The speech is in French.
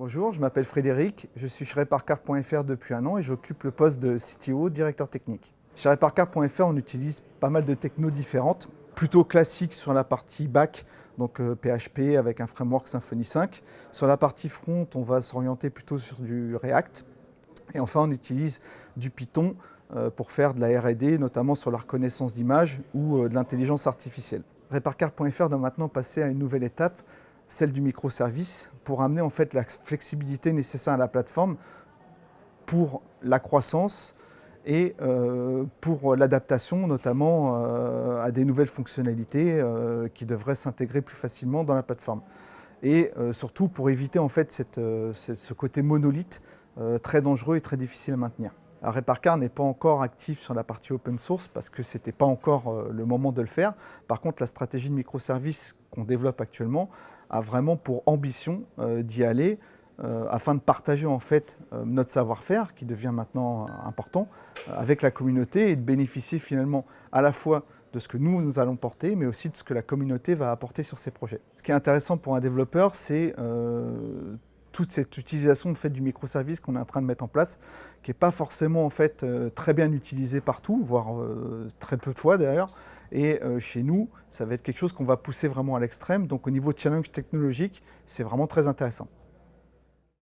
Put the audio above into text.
Bonjour, je m'appelle Frédéric, je suis chez Reparcar.fr depuis un an et j'occupe le poste de CTO, directeur technique. Chez Reparcar.fr, on utilise pas mal de technos différentes, plutôt classiques sur la partie back, donc PHP avec un framework Symfony 5. Sur la partie front, on va s'orienter plutôt sur du React. Et enfin, on utilise du Python pour faire de la R&D, notamment sur la reconnaissance d'images ou de l'intelligence artificielle. Reparcar.fr doit maintenant passer à une nouvelle étape, celle du microservice, pour amener en fait la flexibilité nécessaire à la plateforme pour la croissance et pour l'adaptation, notamment à des nouvelles fonctionnalités qui devraient s'intégrer plus facilement dans la plateforme. Et surtout pour éviter en fait ce côté monolithe très dangereux et très difficile à maintenir. Alors, Reparcar n'est pas encore actif sur la partie open source parce que ce n'était pas encore le moment de le faire. Par contre, la stratégie de microservices qu'on développe actuellement a vraiment pour ambition d'y aller afin de partager en fait notre savoir-faire qui devient maintenant important avec la communauté et de bénéficier finalement à la fois de ce que nous allons porter, mais aussi de ce que la communauté va apporter sur ces projets. Ce qui est intéressant pour un développeur, c'est toute cette utilisation en fait, du microservice qu'on est en train de mettre en place, qui n'est pas forcément en fait, très bien utilisé partout, voire très peu de fois d'ailleurs. Et chez nous, ça va être quelque chose qu'on va pousser vraiment à l'extrême. Donc au niveau de challenge technologique, c'est vraiment très intéressant.